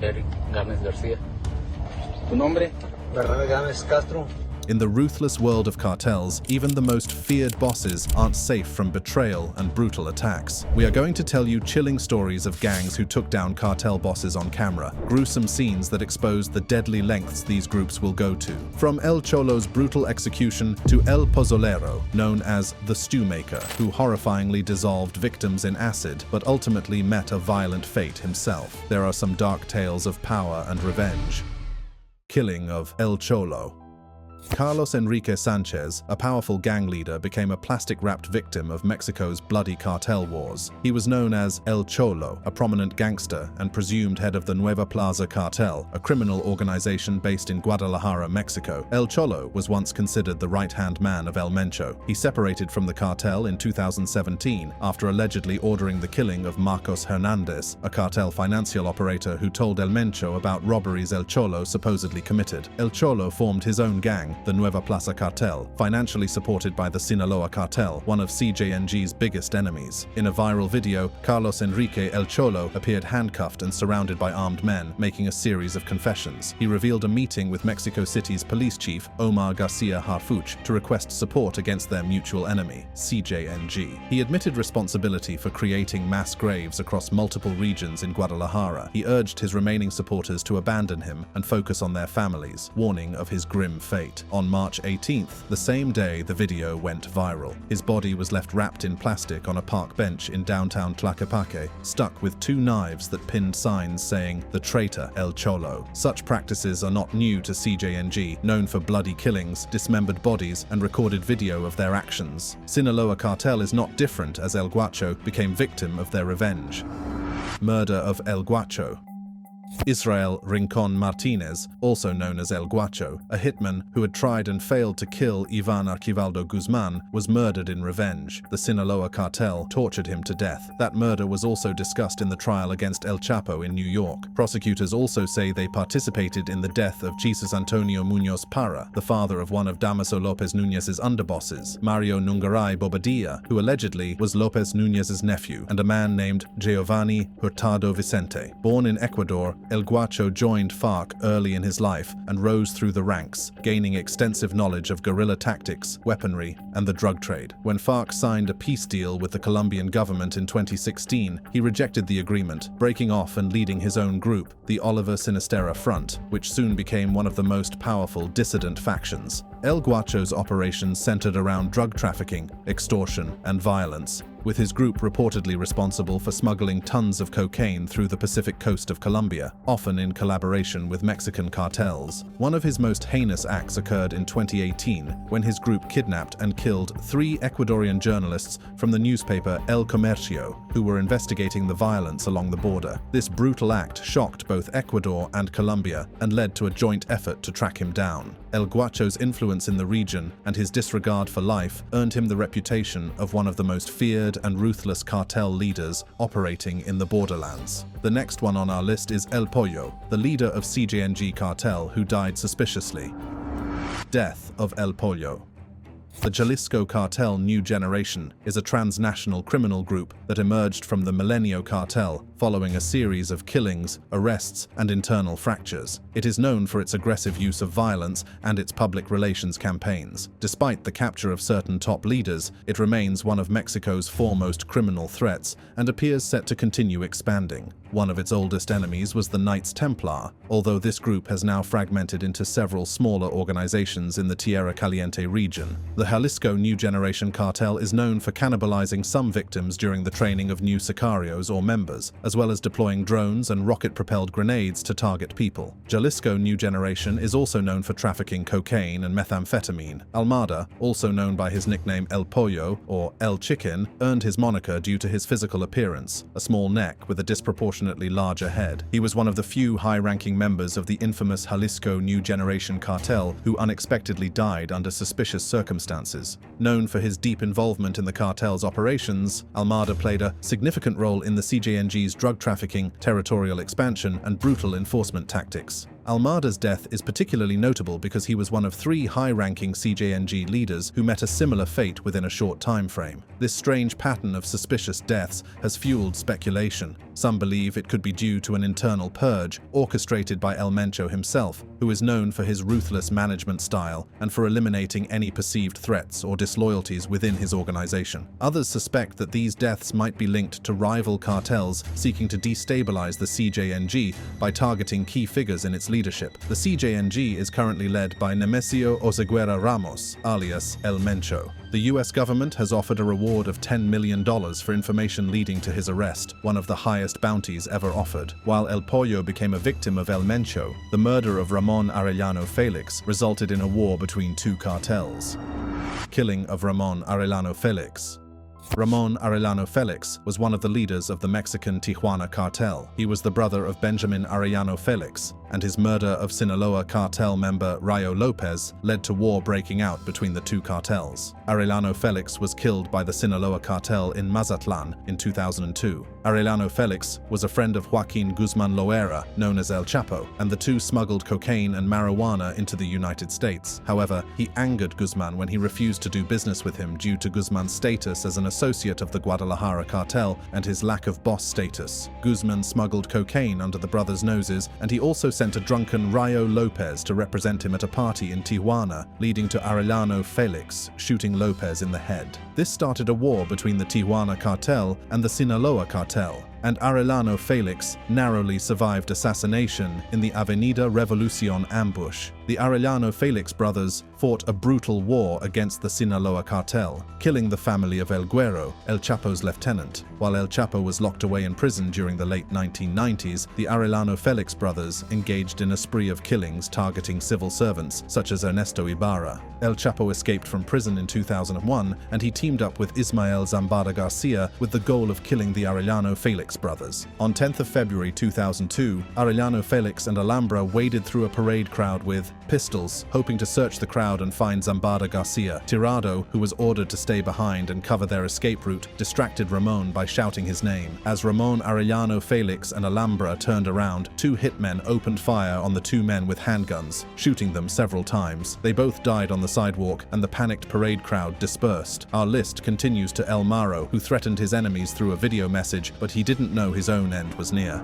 Eric Gámez García. ¿Tu nombre? Bernal Gámez Castro. In the ruthless world of cartels, even the most feared bosses aren't safe from betrayal and brutal attacks. We are going to tell you chilling stories of gangs who took down cartel bosses on camera, gruesome scenes that expose the deadly lengths these groups will go to. From El Cholo's brutal execution to El Pozolero, known as the Stew Maker, who horrifyingly dissolved victims in acid but ultimately met a violent fate himself. There are some dark tales of power and revenge. Killing of El Cholo. Carlos Enrique Sanchez, a powerful gang leader, became a plastic-wrapped victim of Mexico's bloody cartel wars. He was known as El Cholo, a prominent gangster and presumed head of the Nueva Plaza Cartel, a criminal organization based in Guadalajara, Mexico. El Cholo was once considered the right-hand man of El Mencho. He separated from the cartel in 2017 after allegedly ordering the killing of Marcos Hernandez, a cartel financial operator who told El Mencho about robberies El Cholo supposedly committed. El Cholo formed his own gang, the Nueva Plaza Cartel, financially supported by the Sinaloa Cartel, one of CJNG's biggest enemies. In a viral video, Carlos Enrique El Cholo appeared handcuffed and surrounded by armed men, making a series of confessions. He revealed a meeting with Mexico City's police chief, Omar Garcia Harfuch, to request support against their mutual enemy, CJNG. He admitted responsibility for creating mass graves across multiple regions in Guadalajara. He urged his remaining supporters to abandon him and focus on their families, warning of his grim fate. On March 18th, the same day the video went viral. His body was left wrapped in plastic on a park bench in downtown Tlaquepaque, stuck with 2 knives that pinned signs saying, "The traitor El Cholo." Such practices are not new to CJNG, known for bloody killings, dismembered bodies, and recorded video of their actions. Sinaloa Cartel is not different, as El Guacho became victim of their revenge. Murder of El Guacho. Israel Rincon Martinez, also known as El Guacho, a hitman who had tried and failed to kill Ivan Archivaldo Guzman, was murdered in revenge. The Sinaloa cartel tortured him to death. That murder was also discussed in the trial against El Chapo in New York. Prosecutors also say they participated in the death of Jesus Antonio Muñoz Parra, the father of one of Damaso López Núñez's underbosses, Mario Nungaray Bobadilla, who allegedly was López Núñez's nephew, and a man named Giovanni Hurtado Vicente. Born in Ecuador, El Guacho joined FARC early in his life and rose through the ranks, gaining extensive knowledge of guerrilla tactics, weaponry, and the drug trade. When FARC signed a peace deal with the Colombian government in 2016, he rejected the agreement, breaking off and leading his own group, the Oliver Sinistera Front, which soon became one of the most powerful dissident factions. El Guacho's operations centered around drug trafficking, extortion, and violence, with his group reportedly responsible for smuggling tons of cocaine through the Pacific coast of Colombia, often in collaboration with Mexican cartels. One of his most heinous acts occurred in 2018, when his group kidnapped and killed 3 Ecuadorian journalists from the newspaper El Comercio, who were investigating the violence along the border. This brutal act shocked both Ecuador and Colombia and led to a joint effort to track him down. El Guacho's influence in the region and his disregard for life earned him the reputation of one of the most feared and ruthless cartel leaders operating in the borderlands. The next one on our list is El Pollo, the leader of CJNG cartel who died suspiciously. Death of El Pollo. The Jalisco Cartel New Generation is a transnational criminal group that emerged from the Milenio Cartel following a series of killings, arrests, and internal fractures. It is known for its aggressive use of violence and its public relations campaigns. Despite the capture of certain top leaders, it remains one of Mexico's foremost criminal threats and appears set to continue expanding. One of its oldest enemies was the Knights Templar, although this group has now fragmented into several smaller organizations in the Tierra Caliente region. The Jalisco New Generation Cartel is known for cannibalizing some victims during the training of new sicarios or members, as well as deploying drones and rocket-propelled grenades to target people. Jalisco New Generation is also known for trafficking cocaine and methamphetamine. Almada, also known by his nickname El Pollo or El Chicken, earned his moniker due to his physical appearance, a small neck with a disproportionately larger head. He was one of the few high-ranking members of the infamous Jalisco New Generation Cartel who unexpectedly died under suspicious circumstances. Known for his deep involvement in the cartel's operations, Almada played a significant role in the CJNG's drug trafficking, territorial expansion, and brutal enforcement tactics. Almada's death is particularly notable because he was one of 3 high-ranking CJNG leaders who met a similar fate within a short time frame. This strange pattern of suspicious deaths has fueled speculation. Some believe it could be due to an internal purge orchestrated by El Mencho himself, who is known for his ruthless management style and for eliminating any perceived threats or disloyalties within his organization. Others suspect that these deaths might be linked to rival cartels seeking to destabilize the CJNG by targeting key figures in its leadership. The CJNG is currently led by Nemesio Oseguera Ramos, alias El Mencho. The US government has offered a reward of $10 million for information leading to his arrest, one of the highest bounties ever offered. While El Pollo became a victim of El Mencho, the murder of Ramon Arellano Felix resulted in a war between two cartels. Killing of Ramon Arellano Felix. Ramon Arellano Felix was one of the leaders of the Mexican Tijuana cartel. He was the brother of Benjamin Arellano Felix, and his murder of Sinaloa cartel member Rayo Lopez led to war breaking out between the two cartels. Arellano Felix was killed by the Sinaloa cartel in Mazatlan in 2002. Arellano Felix was a friend of Joaquin Guzman Loera, known as El Chapo, and the two smuggled cocaine and marijuana into the United States. However, he angered Guzman when he refused to do business with him due to Guzman's status as an associate of the Guadalajara cartel and his lack of boss status. Guzman smuggled cocaine under the brothers' noses, and he also sent a drunken Rayo Lopez to represent him at a party in Tijuana, leading to Arellano Felix shooting Lopez in the head. This started a war between the Tijuana cartel and the Sinaloa cartel, and Arellano Felix narrowly survived assassination in the Avenida Revolucion ambush. The Arellano Felix brothers fought a brutal war against the Sinaloa cartel, killing the family of El Güero, El Chapo's lieutenant. While El Chapo was locked away in prison during the late 1990s, the Arellano Felix brothers engaged in a spree of killings targeting civil servants such as Ernesto Ibarra. El Chapo escaped from prison in 2001, and he teamed up with Ismael Zambada Garcia with the goal of killing the Arellano Felix brothers. On 10th of February 2002, Arellano Felix and Alhambra waded through a parade crowd with pistols, hoping to search the crowd and find Zambada Garcia. Tirado, who was ordered to stay behind and cover their escape route, distracted Ramon by shouting his name. As Ramon Arellano Felix and Alhambra turned around, two hitmen opened fire on the two men with handguns, shooting them several times. They both died on the sidewalk, and the panicked parade crowd dispersed. Our list continues to El Maro, who threatened his enemies through a video message, but he didn't know his own end was near.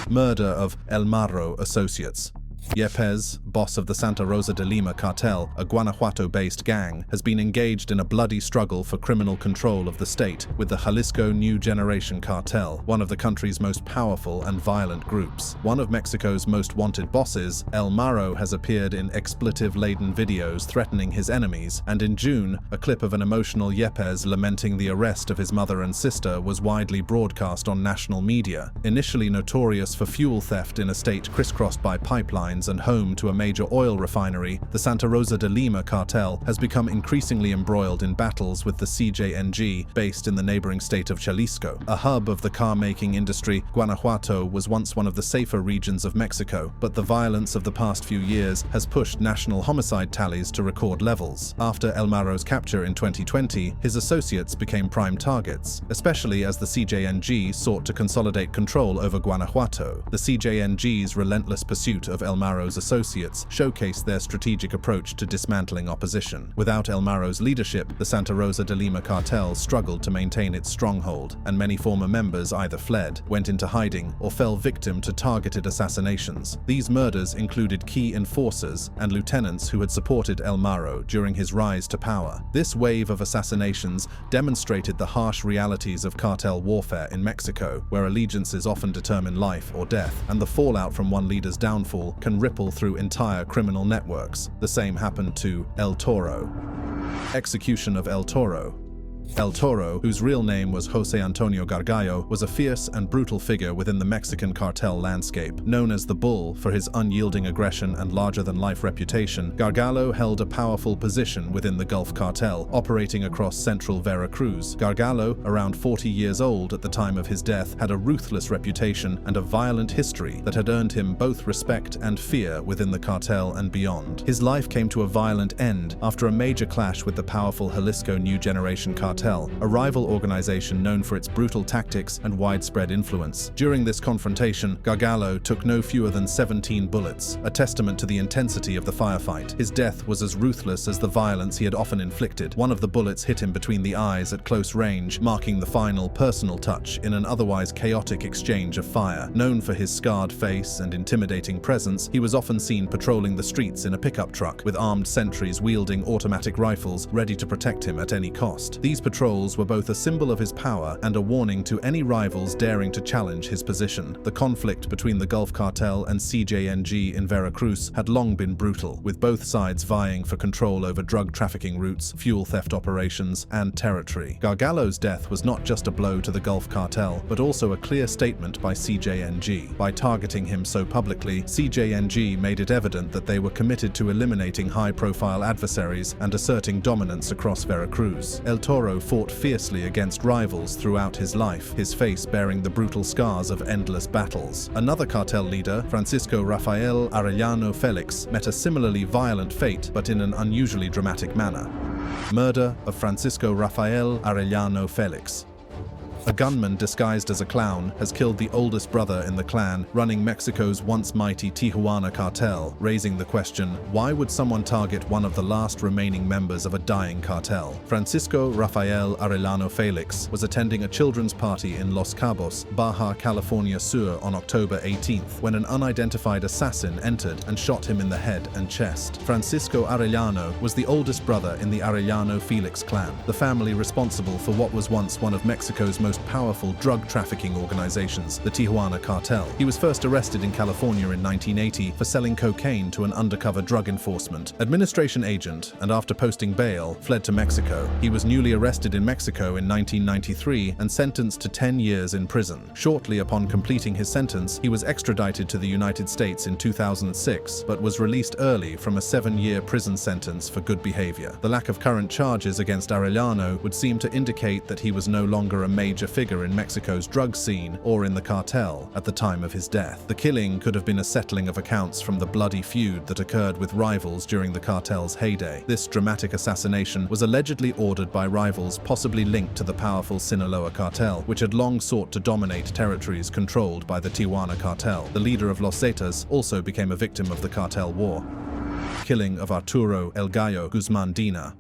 Murder of El Maro associates. Yepes, boss of the Santa Rosa de Lima cartel, a Guanajuato-based gang, has been engaged in a bloody struggle for criminal control of the state with the Jalisco New Generation cartel, one of the country's most powerful and violent groups. One of Mexico's most wanted bosses, El Maro, has appeared in expletive-laden videos threatening his enemies, and in June, a clip of an emotional Yepes lamenting the arrest of his mother and sister was widely broadcast on national media. Initially notorious for fuel theft in a state crisscrossed by pipelines and home to a major oil refinery, the Santa Rosa de Lima cartel has become increasingly embroiled in battles with the CJNG, based in the neighboring state of Jalisco. A hub of the car-making industry, Guanajuato was once one of the safer regions of Mexico, but the violence of the past few years has pushed national homicide tallies to record levels. After El Maro's capture in 2020, his associates became prime targets, especially as the CJNG sought to consolidate control over Guanajuato. The CJNG's relentless pursuit of El Maro's associates showcased their strategic approach to dismantling opposition. Without El Maro's leadership, the Santa Rosa de Lima cartel struggled to maintain its stronghold, and many former members either fled, went into hiding, or fell victim to targeted assassinations. These murders included key enforcers and lieutenants who had supported El Maro during his rise to power. This wave of assassinations demonstrated the harsh realities of cartel warfare in Mexico, where allegiances often determine life or death, and the fallout from one leader's downfall can ripple through entire criminal networks. The same happened to El Toro. Execution of El Toro. El Toro, whose real name was José Antonio Gargallo, was a fierce and brutal figure within the Mexican cartel landscape. Known as the Bull for his unyielding aggression and larger-than-life reputation, Gargallo held a powerful position within the Gulf Cartel, operating across central Veracruz. Gargallo, around 40 years old at the time of his death, had a ruthless reputation and a violent history that had earned him both respect and fear within the cartel and beyond. His life came to a violent end after a major clash with the powerful Jalisco New Generation cartel Cartel, a rival organization known for its brutal tactics and widespread influence. During this confrontation, Gargalo took no fewer than 17 bullets, a testament to the intensity of the firefight. His death was as ruthless as the violence he had often inflicted. One of the bullets hit him between the eyes at close range, marking the final personal touch in an otherwise chaotic exchange of fire. Known for his scarred face and intimidating presence, he was often seen patrolling the streets in a pickup truck, with armed sentries wielding automatic rifles ready to protect him at any cost. These patrols were both a symbol of his power and a warning to any rivals daring to challenge his position. The conflict between the Gulf Cartel and CJNG in Veracruz had long been brutal, with both sides vying for control over drug trafficking routes, fuel theft operations, and territory. Gargalo's death was not just a blow to the Gulf Cartel, but also a clear statement by CJNG. By targeting him so publicly, CJNG made it evident that they were committed to eliminating high-profile adversaries and asserting dominance across Veracruz. El Toro fought fiercely against rivals throughout his life, his face bearing the brutal scars of endless battles. Another cartel leader, Francisco Rafael Arellano Felix, met a similarly violent fate, but in an unusually dramatic manner. Murder of Francisco Rafael Arellano Felix. A gunman disguised as a clown has killed the oldest brother in the clan, running Mexico's once mighty Tijuana cartel, raising the question, why would someone target one of the last remaining members of a dying cartel? Francisco Rafael Arellano Felix was attending a children's party in Los Cabos, Baja California Sur on October 18th, when an unidentified assassin entered and shot him in the head and chest. Francisco Arellano was the oldest brother in the Arellano Felix clan, the family responsible for what was once one of Mexico's most powerful drug trafficking organizations, the Tijuana Cartel. He was first arrested in California in 1980 for selling cocaine to an undercover drug enforcement administration agent, and after posting bail, fled to Mexico. He was newly arrested in Mexico in 1993 and sentenced to 10 years in prison. Shortly upon completing his sentence, he was extradited to the United States in 2006, but was released early from a 7-year prison sentence for good behavior. The lack of current charges against Arellano would seem to indicate that he was no longer a major figure in Mexico's drug scene or in the cartel at the time of his death. The killing could have been a settling of accounts from the bloody feud that occurred with rivals during the cartel's heyday. This dramatic assassination was allegedly ordered by rivals possibly linked to the powerful Sinaloa cartel, which had long sought to dominate territories controlled by the Tijuana cartel. The leader of Los Zetas also became a victim of the cartel war. Killing of Arturo El Gallo Guzman Dina.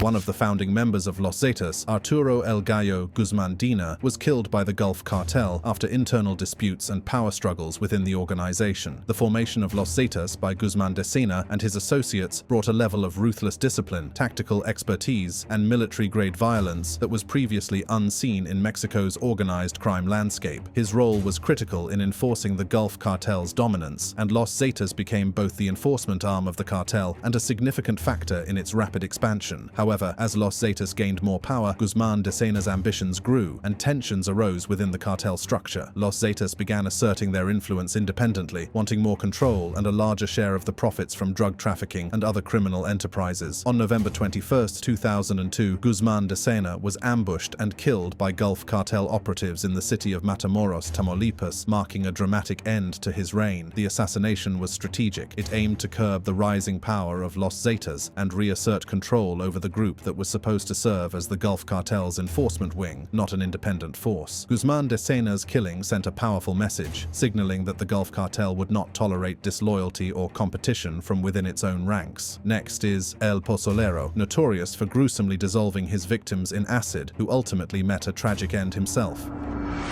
One of the founding members of Los Zetas, Arturo El Gallo Guzman Dina, was killed by the Gulf Cartel after internal disputes and power struggles within the organization. The formation of Los Zetas by Guzman de Sena and his associates brought a level of ruthless discipline, tactical expertise, and military-grade violence that was previously unseen in Mexico's organized crime landscape. His role was critical in enforcing the Gulf Cartel's dominance, and Los Zetas became both the enforcement arm of the cartel and a significant factor in its rapid expansion. However, as Los Zetas gained more power, Guzman de Sena's ambitions grew, and tensions arose within the cartel structure. Los Zetas began asserting their influence independently, wanting more control and a larger share of the profits from drug trafficking and other criminal enterprises. On November 21, 2002, Guzman de Sena was ambushed and killed by Gulf Cartel operatives in the city of Matamoros, Tamaulipas, marking a dramatic end to his reign. The assassination was strategic. It aimed to curb the rising power of Los Zetas and reassert control over the group that was supposed to serve as the Gulf Cartel's enforcement wing, not an independent force. Guzman de Sena's killing sent a powerful message, signaling that the Gulf Cartel would not tolerate disloyalty or competition from within its own ranks. Next is El Pozolero, notorious for gruesomely dissolving his victims in acid, who ultimately met a tragic end himself.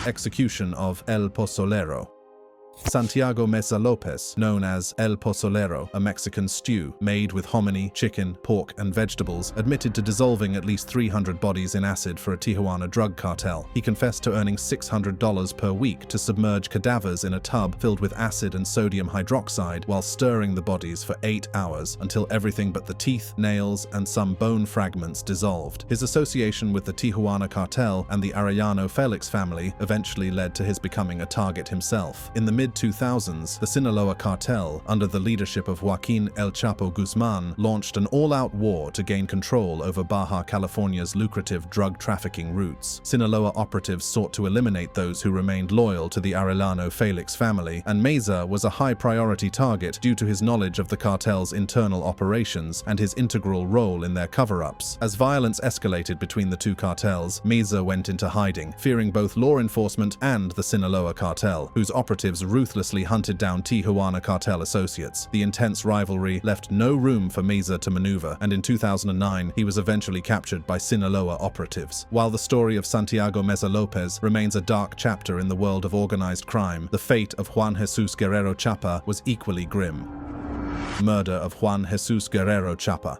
Execution of El Pozolero. Santiago Mesa Lopez, known as El Pozolero, a Mexican stew made with hominy, chicken, pork, and vegetables, admitted to dissolving at least 300 bodies in acid for a Tijuana drug cartel. He confessed to earning $600 per week to submerge cadavers in a tub filled with acid and sodium hydroxide while stirring the bodies for 8 hours until everything but the teeth, nails, and some bone fragments dissolved. His association with the Tijuana cartel and the Arellano Felix family eventually led to his becoming a target himself. In the mid-2000s, the Sinaloa Cartel, under the leadership of Joaquin El Chapo Guzman, launched an all-out war to gain control over Baja California's lucrative drug trafficking routes. Sinaloa operatives sought to eliminate those who remained loyal to the Arellano Felix family, and Meza was a high-priority target due to his knowledge of the cartel's internal operations and his integral role in their cover-ups. As violence escalated between the two cartels, Meza went into hiding, fearing both law enforcement and the Sinaloa cartel, whose operatives ruthlessly hunted down Tijuana cartel associates. The intense rivalry left no room for Meza to maneuver, and in 2009 he was eventually captured by Sinaloa operatives. While the story of Santiago Meza Lopez remains a dark chapter in the world of organized crime, the fate of Juan Jesus Guerrero Chapa was equally grim. Murder of Juan Jesus Guerrero Chapa.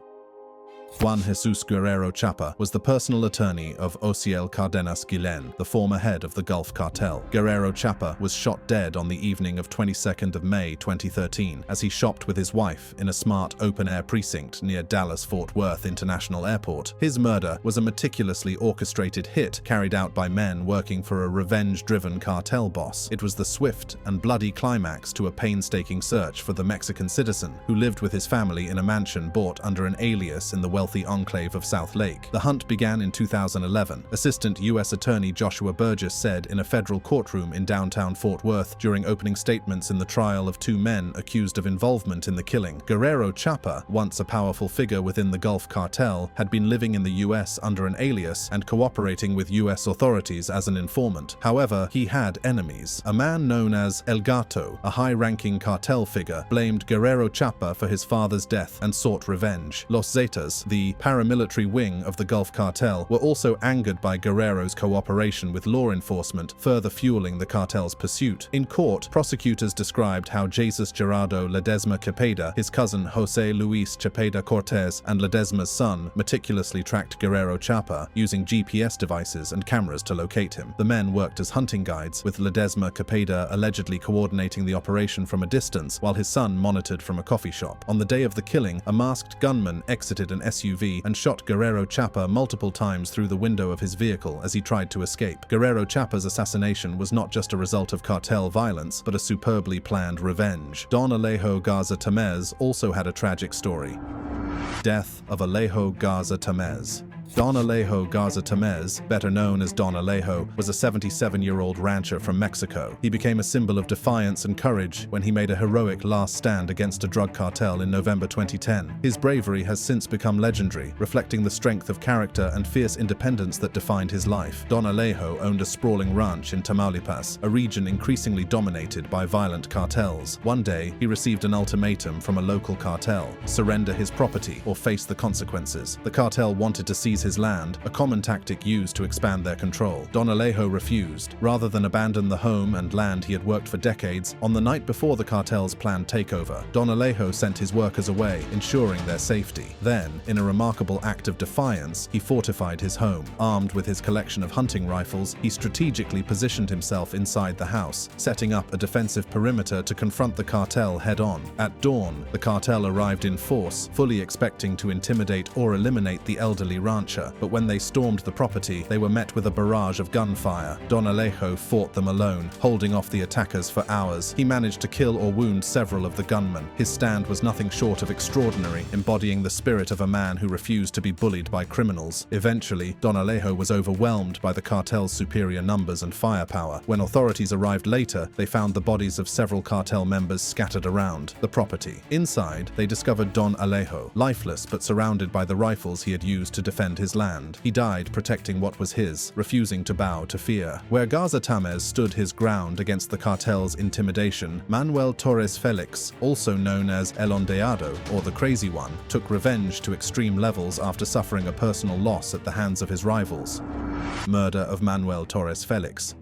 Juan Jesus Guerrero Chapa was the personal attorney of Osiel Cardenas Guillen, the former head of the Gulf Cartel. Guerrero Chapa was shot dead on the evening of 22nd of May 2013 as he shopped with his wife in a smart open-air precinct near Dallas-Fort Worth International Airport. His murder was a meticulously orchestrated hit carried out by men working for a revenge-driven cartel boss. It was the swift and bloody climax to a painstaking search for the Mexican citizen who lived with his family in a mansion bought under an alias in the wealthy enclave of South Lake. The hunt began in 2011. Assistant U.S. Attorney Joshua Burgess said in a federal courtroom in downtown Fort Worth during opening statements in the trial of two men accused of involvement in the killing. Guerrero Chapa, once a powerful figure within the Gulf Cartel, had been living in the U.S. under an alias and cooperating with U.S. authorities as an informant. However, he had enemies. A man known as El Gato, a high-ranking cartel figure, blamed Guerrero Chapa for his father's death and sought revenge. Los Zetas, the paramilitary wing of the Gulf Cartel, were also angered by Guerrero's cooperation with law enforcement, further fueling the cartel's pursuit. In court, prosecutors described how Jesus Gerardo Ledesma Cepeda, his cousin Jose Luis Cepeda Cortez, and Ledesma's son meticulously tracked Guerrero Chapa using GPS devices and cameras to locate him. The men worked as hunting guides, with Ledesma Cepeda allegedly coordinating the operation from a distance while his son monitored from a coffee shop. On the day of the killing, a masked gunman exited an SUV and shot Guerrero Chapa multiple times through the window of his vehicle as he tried to escape. Guerrero Chapa's assassination was not just a result of cartel violence, but a superbly planned revenge. Don Alejo Garza Tamez also had a tragic story. Death of Alejo Garza Tamez. Don Alejo Garza Tamez, better known as Don Alejo, was a 77-year-old rancher from Mexico. He became a symbol of defiance and courage when he made a heroic last stand against a drug cartel in November 2010. His bravery has since become legendary, reflecting the strength of character and fierce independence that defined his life. Don Alejo owned a sprawling ranch in Tamaulipas, a region increasingly dominated by violent cartels. One day, he received an ultimatum from a local cartel: surrender his property or face the consequences. The cartel wanted to seize his land, a common tactic used to expand their control. Don Alejo refused. Rather than abandon the home and land he had worked for decades, on the night before the cartel's planned takeover, Don Alejo sent his workers away, ensuring their safety. Then, in a remarkable act of defiance, he fortified his home. Armed with his collection of hunting rifles, he strategically positioned himself inside the house, setting up a defensive perimeter to confront the cartel head-on. At dawn, the cartel arrived in force, fully expecting to intimidate or eliminate the elderly rancher. But when they stormed the property, they were met with a barrage of gunfire. Don Alejo fought them alone, holding off the attackers for hours. He managed to kill or wound several of the gunmen. His stand was nothing short of extraordinary, embodying the spirit of a man who refused to be bullied by criminals. Eventually, Don Alejo was overwhelmed by the cartel's superior numbers and firepower. When authorities arrived later, they found the bodies of several cartel members scattered around the property. Inside, they discovered Don Alejo, lifeless but surrounded by the rifles he had used to defend his land. He died protecting what was his, refusing to bow to fear. Where Garza Tamez stood his ground against the cartel's intimidation, Manuel Torres Felix, also known as El Ondeado, or the Crazy One, took revenge to extreme levels after suffering a personal loss at the hands of his rivals. Murder of Manuel Torres Felix.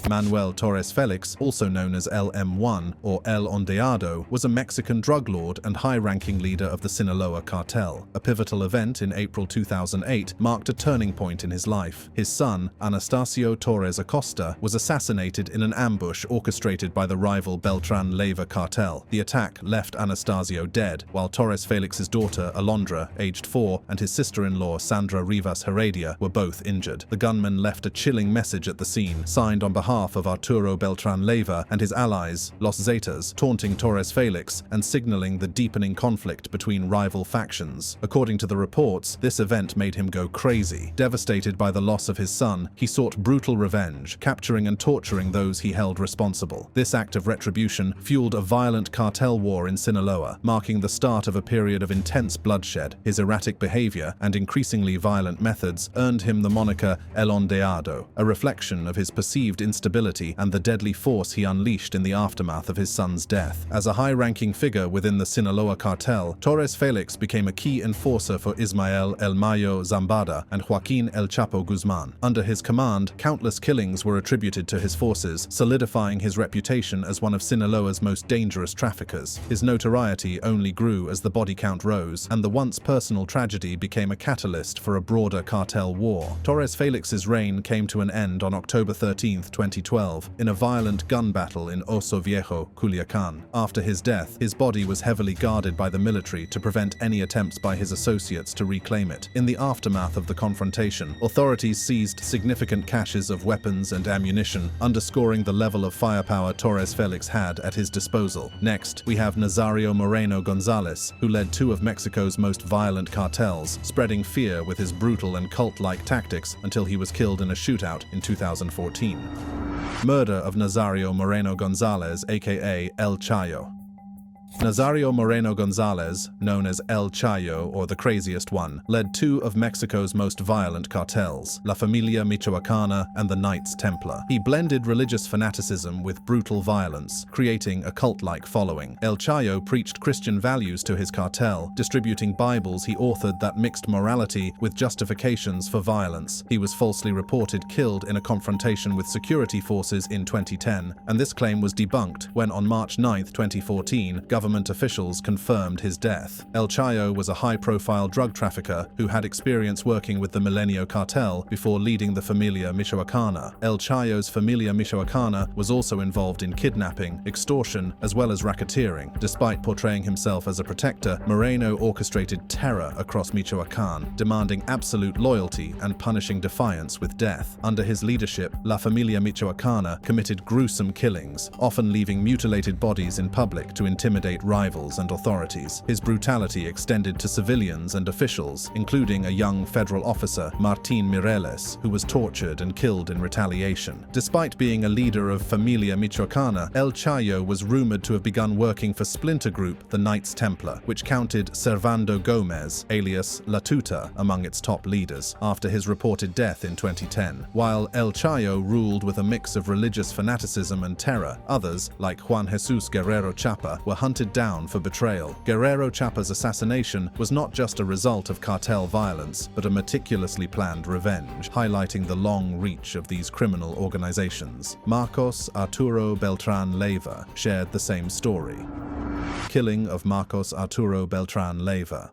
Manuel Torres Felix, also known as LM1 or El Ondeado, was a Mexican drug lord and high-ranking leader of the Sinaloa cartel. A pivotal event in April 2008 marked a turning point in his life. His son, Anastasio Torres Acosta, was assassinated in an ambush orchestrated by the rival Beltran Leyva cartel. The attack left Anastasio dead, while Torres Felix's daughter, Alondra, aged 4, and his sister-in-law, Sandra Rivas Heredia, were both injured. The gunman left a chilling message at the scene, signed on behalf behalf of Arturo Beltran Leyva and his allies, Los Zetas, taunting Torres Felix and signaling the deepening conflict between rival factions. According to the reports, this event made him go crazy. Devastated by the loss of his son, he sought brutal revenge, capturing and torturing those he held responsible. This act of retribution fueled a violent cartel war in Sinaloa, marking the start of a period of intense bloodshed. His erratic behavior and increasingly violent methods earned him the moniker El Ondeado, a reflection of his perceived instability and the deadly force he unleashed in the aftermath of his son's death. As a high-ranking figure within the Sinaloa cartel, Torres Felix became a key enforcer for Ismael El Mayo Zambada and Joaquin El Chapo Guzman. Under his command, countless killings were attributed to his forces, solidifying his reputation as one of Sinaloa's most dangerous traffickers. His notoriety only grew as the body count rose, and the once personal tragedy became a catalyst for a broader cartel war. Torres Felix's reign came to an end on October 13, 2012, in a violent gun battle in Oso Viejo, Culiacan. After his death, his body was heavily guarded by the military to prevent any attempts by his associates to reclaim it. In the aftermath of the confrontation, authorities seized significant caches of weapons and ammunition, underscoring the level of firepower Torres Felix had at his disposal. Next, we have Nazario Moreno Gonzalez, who led two of Mexico's most violent cartels, spreading fear with his brutal and cult-like tactics until he was killed in a shootout in 2014. Murder of Nazario Moreno Gonzalez, aka El Chayo. Nazario Moreno Gonzalez, known as El Chayo or the Craziest One, led two of Mexico's most violent cartels, La Familia Michoacana and the Knights Templar. He blended religious fanaticism with brutal violence, creating a cult-like following. El Chayo preached Christian values to his cartel, distributing Bibles he authored that mixed morality with justifications for violence. He was falsely reported killed in a confrontation with security forces in 2010, and this claim was debunked when on March 9, 2014, government officials confirmed his death. El Chayo was a high-profile drug trafficker who had experience working with the Milenio cartel before leading the Familia Michoacana. El Chayo's Familia Michoacana was also involved in kidnapping, extortion, as well as racketeering. Despite portraying himself as a protector, Moreno orchestrated terror across Michoacan, demanding absolute loyalty and punishing defiance with death. Under his leadership, La Familia Michoacana committed gruesome killings, often leaving mutilated bodies in public to intimidate rivals and authorities. His brutality extended to civilians and officials, including a young federal officer, Martin Mireles, who was tortured and killed in retaliation. Despite being a leader of Familia Michoacana, El Chayo was rumored to have begun working for splinter group the Knights Templar, which counted Servando Gomez, alias La Tuta, among its top leaders, after his reported death in 2010. While El Chayo ruled with a mix of religious fanaticism and terror, others, like Juan Jesus Guerrero Chapa, were hunted down for betrayal. Guerrero Chapa's assassination was not just a result of cartel violence, but a meticulously planned revenge, highlighting the long reach of these criminal organizations. Marcos Arturo Beltran Leyva shared the same story. Killing of Marcos Arturo Beltran Leyva.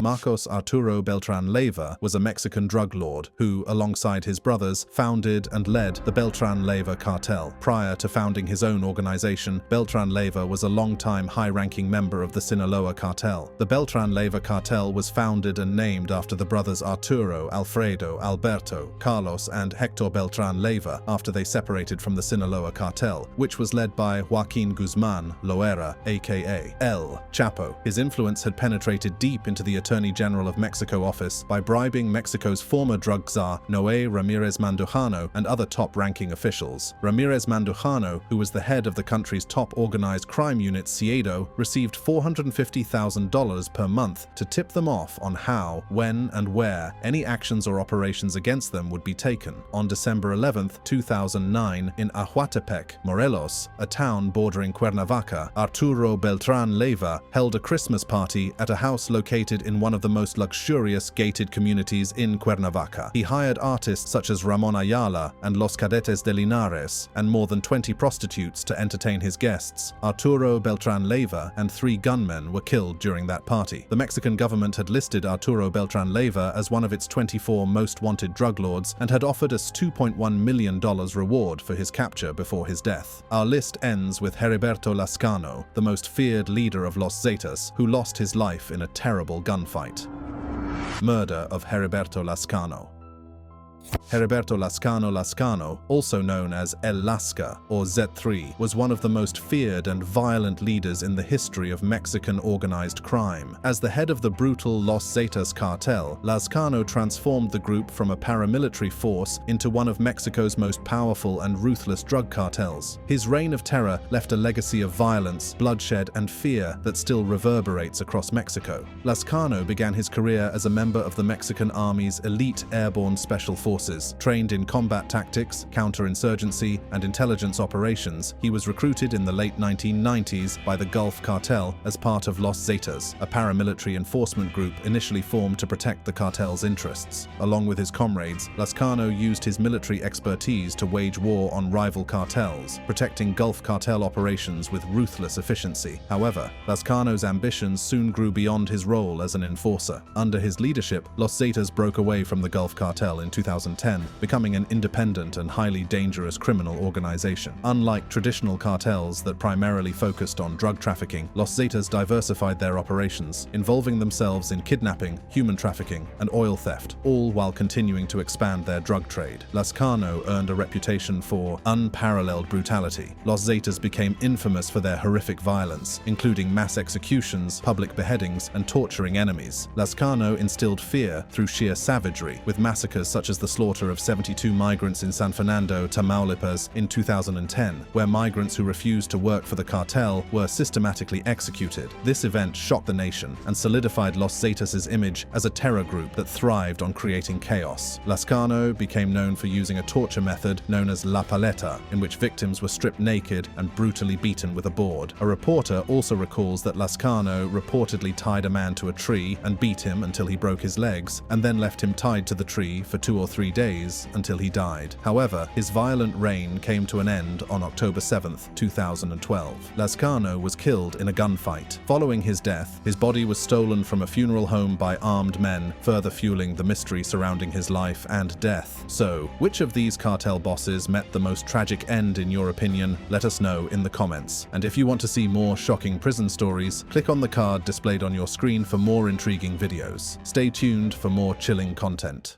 Marcos Arturo Beltran Leyva was a Mexican drug lord who, alongside his brothers, founded and led the Beltran Leyva cartel. Prior to founding his own organization, Beltran Leyva was a long-time high-ranking member of the Sinaloa cartel. The Beltran Leyva cartel was founded and named after the brothers Arturo, Alfredo, Alberto, Carlos, and Hector Beltran Leyva after they separated from the Sinaloa cartel, which was led by Joaquin Guzman Loera, aka El Chapo. His influence had penetrated deep into the Attorney General of Mexico office by bribing Mexico's former drug czar Noé Ramirez Mandujano and other top-ranking officials. Ramirez Mandujano, who was the head of the country's top organized crime unit CIEDO, received $450,000 per month to tip them off on how, when, and where any actions or operations against them would be taken. On December 11, 2009, in Ahuatepec, Morelos, a town bordering Cuernavaca, Arturo Beltran Leyva held a Christmas party at a house located in one of the most luxurious gated communities in Cuernavaca. He hired artists such as Ramon Ayala and Los Cadetes de Linares and more than 20 prostitutes to entertain his guests. Arturo Beltran Leyva and 3 gunmen were killed during that party. The Mexican government had listed Arturo Beltran Leyva as one of its 24 most wanted drug lords and had offered us $2.1 million reward for his capture before his death. Our list ends with Heriberto Lascano, the most feared leader of Los Zetas, who lost his life in a terrible gunfight. Murder of Heriberto Lascano. Heriberto Lascano, also known as El Lasca or Z3, was one of the most feared and violent leaders in the history of Mexican organized crime. As the head of the brutal Los Zetas cartel, Lascano transformed the group from a paramilitary force into one of Mexico's most powerful and ruthless drug cartels. His reign of terror left a legacy of violence, bloodshed, and fear that still reverberates across Mexico. Lascano began his career as a member of the Mexican Army's elite airborne special forces. Trained in combat tactics, counterinsurgency, and intelligence operations, he was recruited in the late 1990s by the Gulf Cartel as part of Los Zetas, a paramilitary enforcement group initially formed to protect the cartel's interests. Along with his comrades, Lascano used his military expertise to wage war on rival cartels, protecting Gulf Cartel operations with ruthless efficiency. However, Lascano's ambitions soon grew beyond his role as an enforcer. Under his leadership, Los Zetas broke away from the Gulf Cartel in 2010, becoming an independent and highly dangerous criminal organization. Unlike traditional cartels that primarily focused on drug trafficking, Los Zetas diversified their operations, involving themselves in kidnapping, human trafficking, and oil theft, all while continuing to expand their drug trade. Lascano earned a reputation for unparalleled brutality. Los Zetas became infamous for their horrific violence, including mass executions, public beheadings, and torturing enemies. Lascano instilled fear through sheer savagery, with massacres such as the slaughter of 72 migrants in San Fernando, Tamaulipas in 2010, where migrants who refused to work for the cartel were systematically executed. This event shocked the nation and solidified Los Zetas' image as a terror group that thrived on creating chaos. Lascano became known for using a torture method known as La Paleta, in which victims were stripped naked and brutally beaten with a board. A reporter also recalls that Lascano reportedly tied a man to a tree and beat him until he broke his legs, and then left him tied to the tree for 2 or 3 days until he died. However, his violent reign came to an end on October 7, 2012. Lascano was killed in a gunfight. Following his death, his body was stolen from a funeral home by armed men, further fueling the mystery surrounding his life and death. So, which of these cartel bosses met the most tragic end in your opinion? Let us know in the comments. And if you want to see more shocking prison stories, click on the card displayed on your screen for more intriguing videos. Stay tuned for more chilling content.